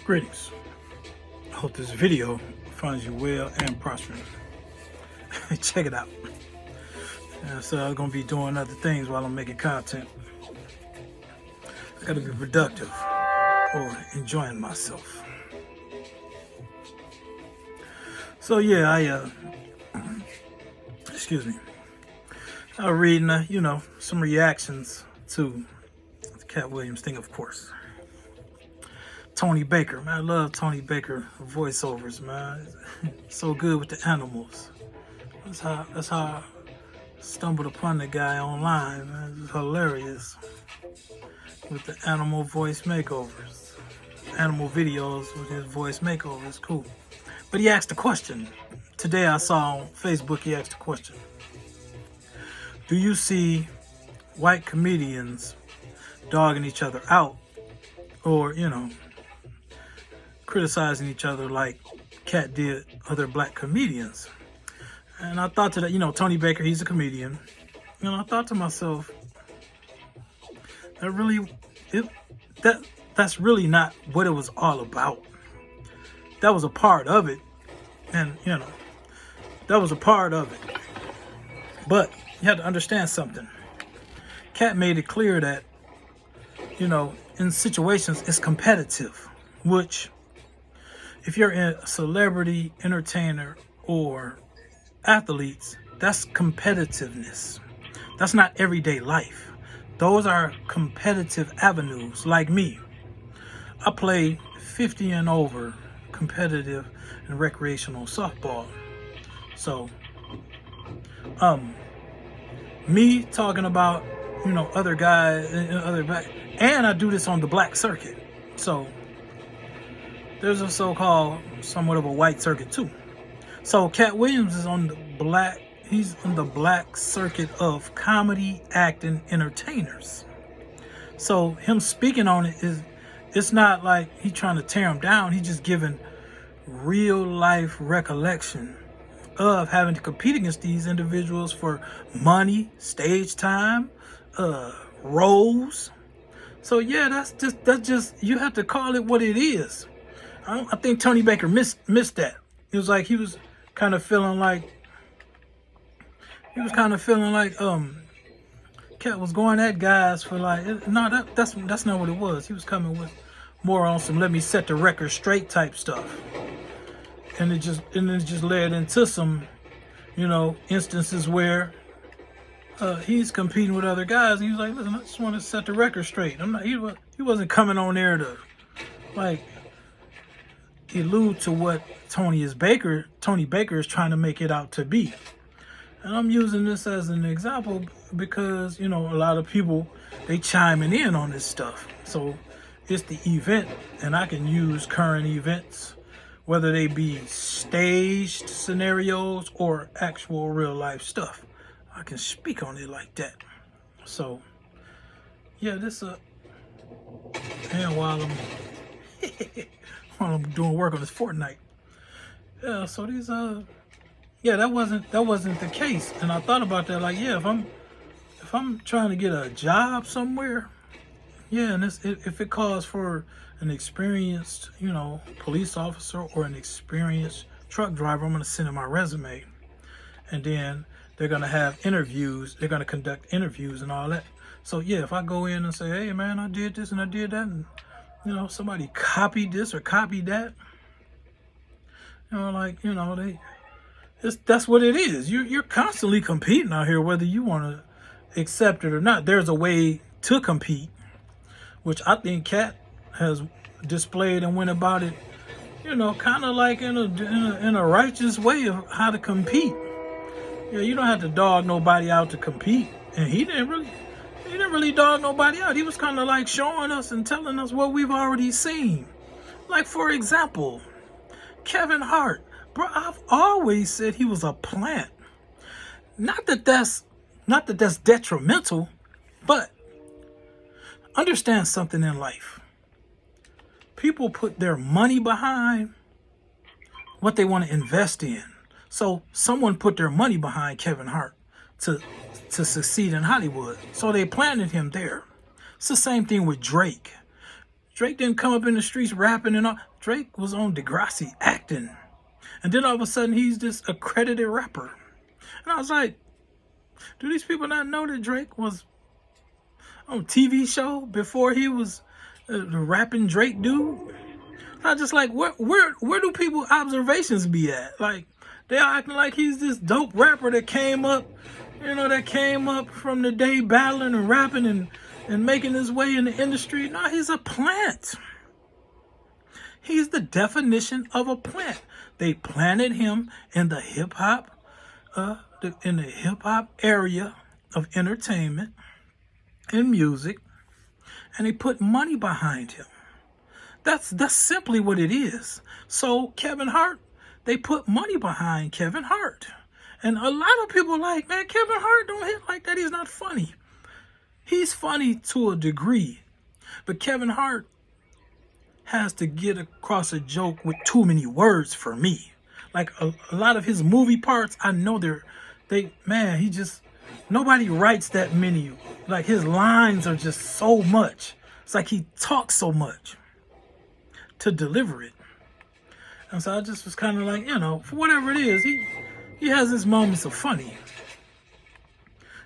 Greetings. I hope this video finds you well and prospering. Check it out. So I'm going to be doing other things while I'm making content. I got to be productive or enjoying myself. So yeah, excuse me. I was reading, some reactions to the Katt Williams thing, of course. Tony Baker, man, I love Tony Baker voiceovers, man. So good with the animals. That's how I stumbled upon the guy online, man. It's hilarious with the animal voice makeovers, animal videos with his voice makeovers. Cool. But he asked a question. Today I saw on Facebook he asked a question. Do you see white comedians dogging each other out, or criticizing each other like Katt did other black comedians? And I thought to that, Tony Baker, he's a comedian. I thought to myself, that's really not what it was all about. That was a part of it, and that was a part of it. But you have to understand something. Katt made it clear that, in situations it's competitive, which if you're a celebrity, entertainer, or athletes, that's competitiveness. That's not everyday life. Those are competitive avenues. Like me, I play 50 and over competitive and recreational softball. So, me talking about, other guys and other black, and I do this on the black circuit. So, there's a so-called somewhat of a white circuit too. So Katt Williams is on the black circuit of comedy, acting, entertainers. So him speaking on it it's not like he's trying to tear him down. He's just giving real life recollection of having to compete against these individuals for money, stage time, roles. So yeah, that's just you have to call it what it is. I think Tony Baker missed that. It was like he was kind of feeling like Katt was going at guys for like, no, that's not what it was. He was coming with more on some let me set the record straight type stuff, and it just led into some instances where he's competing with other guys, and he was like, listen, I just want to set the record straight. He wasn't coming on there to like allude to what Tony Baker is trying to make it out to be. And I'm using this as an example because, a lot of people, they chiming in on this stuff. So it's the event, and I can use current events, whether they be staged scenarios or actual real life stuff. I can speak on it like that. So yeah, and while I'm doing work on this Fortnite. Yeah, so these that wasn't the case. And I thought about that, like, yeah, if I'm trying to get a job somewhere, yeah, and if it calls for an experienced, police officer or an experienced truck driver, I'm gonna send in my resume. And then they're gonna have interviews, they're gonna conduct interviews and all that. So yeah, if I go in and say, hey man, I did this and I did that, and somebody copied this or copied that. That's what it is. You're constantly competing out here, whether you want to accept it or not. There's a way to compete, which I think Katt has displayed and went about it, kind of like in a righteous way of how to compete. Yeah, you don't have to dog nobody out to compete, and he didn't really dog nobody out. He was kind of like showing us and telling us what we've already seen. Like, for example, Kevin Hart. Bro, I've always said he was a plant. Not that that's detrimental, but understand something in life. People put their money behind what they want to invest in. So someone put their money behind Kevin Hart to succeed in Hollywood. So they planted him there. It's the same thing with Drake. Drake didn't come up in the streets rapping and all. Drake was on Degrassi acting. And then all of a sudden, he's this accredited rapper. And I was like, do these people not know that Drake was on a TV show before he was the rapping Drake dude? I just like, where do people observations be at? Like, they're acting like he's this dope rapper that came up, that came up from the day battling and rapping and making his way in the industry. No, he's a plant. He's the definition of a plant. They planted him in the hip hop, area of entertainment and music, and they put money behind him. That's simply what it is. So Kevin Hart, they put money behind Kevin Hart. And a lot of people are like, man, Kevin Hart don't hit like that. He's not funny. He's funny to a degree. But Kevin Hart has to get across a joke with too many words for me. Like a lot of his movie parts, I know nobody writes that many. Like his lines are just so much. It's like he talks so much to deliver it. And so I just was kind of like, for whatever it is, he has his moments of funny.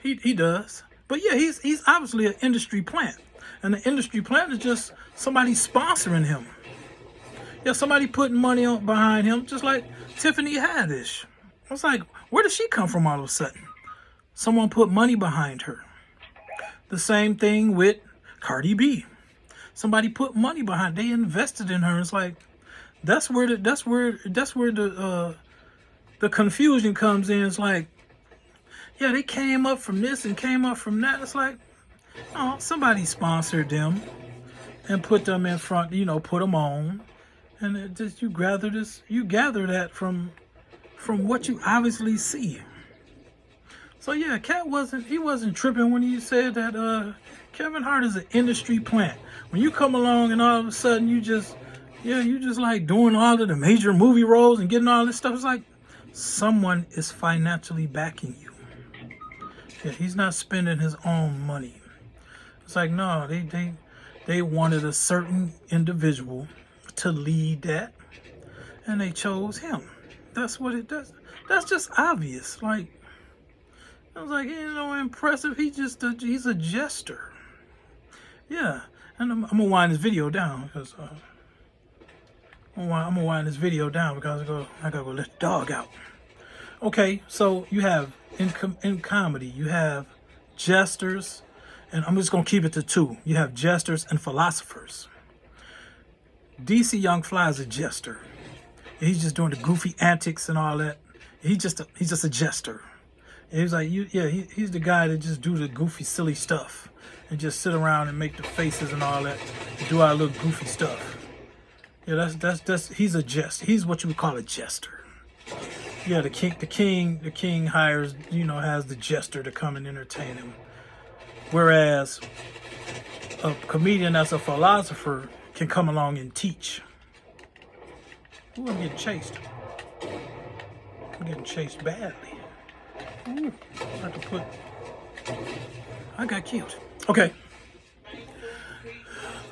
He does. But yeah, he's obviously an industry plant. And the industry plant is just somebody sponsoring him. Yeah, somebody putting money behind him, just like Tiffany Haddish. I was like, where did she come from all of a sudden? Someone put money behind her. The same thing with Cardi B. Somebody put money behind. They invested in her. It's like that's where the confusion comes in. It's like, yeah, they came up from this and came up from that. It's like, oh, somebody sponsored them and put them in front. Put them on, and it just you gather that from what you obviously see. So yeah, Katt wasn't tripping when he said that Kevin Hart is an industry plant. When you come along and all of a sudden you just like doing all of the major movie roles and getting all this stuff, it's like someone is financially backing you. Yeah, he's not spending his own money. It's like, no, they wanted a certain individual to lead that, and they chose him. That's what it does. That's just obvious. Like, I was like, impressive. He's a jester. Yeah, and I'm gonna wind this video down because I gotta go let the dog out. Okay, so you have in comedy, you have jesters, and I'm just gonna keep it to two. You have jesters and philosophers. DC Young Fly is a jester. He's just doing the goofy antics and all that. He's just a jester. And he's like, he's the guy that just do the goofy, silly stuff and just sit around and make the faces and all that, and do our little goofy stuff. Yeah, he's a jester. He's what you would call a jester. Yeah, the king hires, has the jester to come and entertain him. Whereas a comedian that's a philosopher can come along and teach. Ooh, I'm getting chased. I'm getting chased badly. Ooh, I got killed. Okay.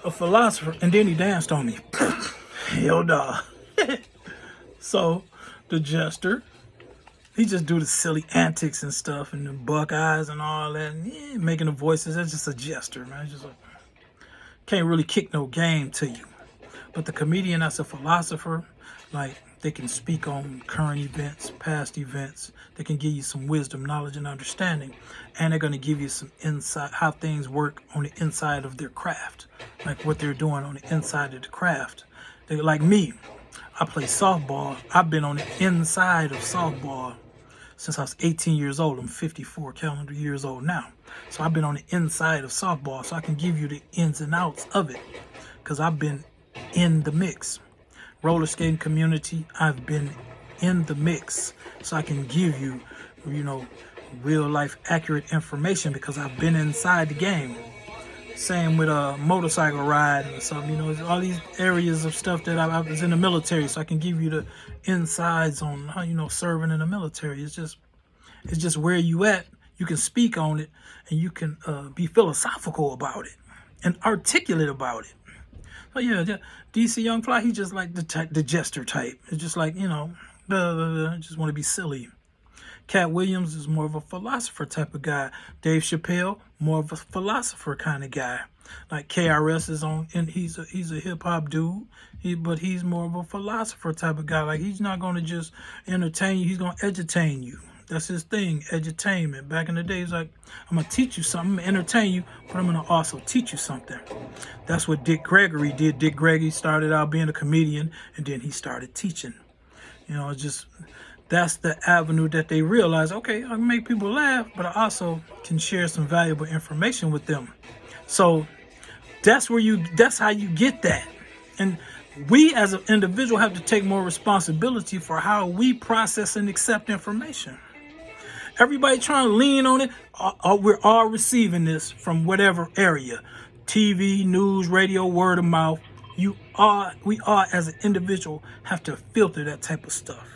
A philosopher, and then he danced on me. Hell nah. So, the jester, he just do the silly antics and stuff, and the buck eyes and all that, and making the voices. That's just a jester, man. Just like, can't really kick no game to you. But the comedian that's a philosopher, like, they can speak on current events, past events. They can give you some wisdom, knowledge, and understanding. And they're going to give you some insight, how things work on the inside of their craft. Like what they're doing on the inside of the craft. They're like me. I play softball. I've been on the inside of softball since I was 18 years old. I'm 54 calendar years old now. So I've been on the inside of softball. So I can give you the ins and outs of it. Because I've been in the mix. Roller skating community, I've been in the mix, so I can give you, real life accurate information because I've been inside the game. Same with a motorcycle ride or something, all these areas of stuff that I was in the military, so I can give you the insides on how, serving in the military. It's just where you at. You can speak on it, and you can be philosophical about it and articulate about it. But yeah, DC Young Fly, he's just like the jester type. It's just like, blah, blah, blah, just want to be silly. Katt Williams is more of a philosopher type of guy. Dave Chappelle, more of a philosopher kind of guy. Like KRS is on, and he's a hip hop dude. But he's more of a philosopher type of guy. Like, he's not going to just entertain you. He's going to edutain you. That's his thing, edutainment. Back in the day, he's like, I'm going to teach you something, I'm going to entertain you, but I'm going to also teach you something. That's what Dick Gregory did. Dick Gregory started out being a comedian, and then he started teaching. That's the avenue that they realize, okay, I can make people laugh, but I also can share some valuable information with them. So that's how you get that. And we as an individual have to take more responsibility for how we process and accept information. Everybody trying to lean on it. We're all receiving this from whatever area. TV, news, radio, word of mouth. We all as an individual have to filter that type of stuff.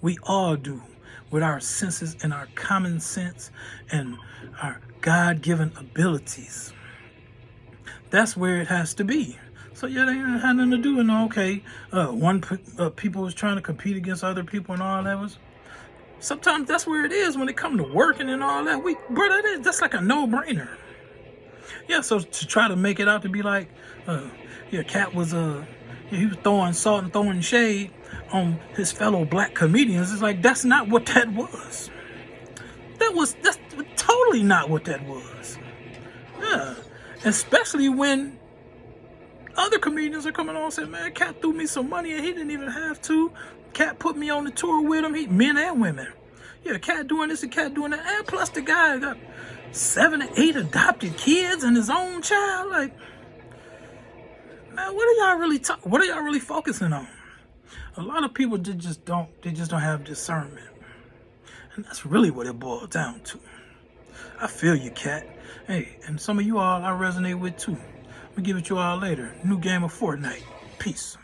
We all do, with our senses and our common sense and our God-given abilities. That's where it has to be. So yeah, they ain't had nothing to do with people was trying to compete against other people and all that was. Sometimes that's where it is when it comes to working and all that. That's like a no-brainer. Yeah, so to try to make it out to be like, Katt was he was throwing salt and throwing shade on his fellow black comedians. It's like, that's not what that was. That's totally not what that was. Yeah, especially when other comedians are coming on and saying, man, Katt threw me some money and he didn't even have to. Katt put me on the tour with him, men and women. Yeah, Katt doing this and Katt doing that. And plus the guy got 7 or 8 adopted kids and his own child. Like, man, what are y'all really focusing on? A lot of people just don't have discernment. And that's really what it boils down to. I feel you, Katt. Hey, and some of you all I resonate with too. We'll give it to you all later. New game of Fortnite. Peace.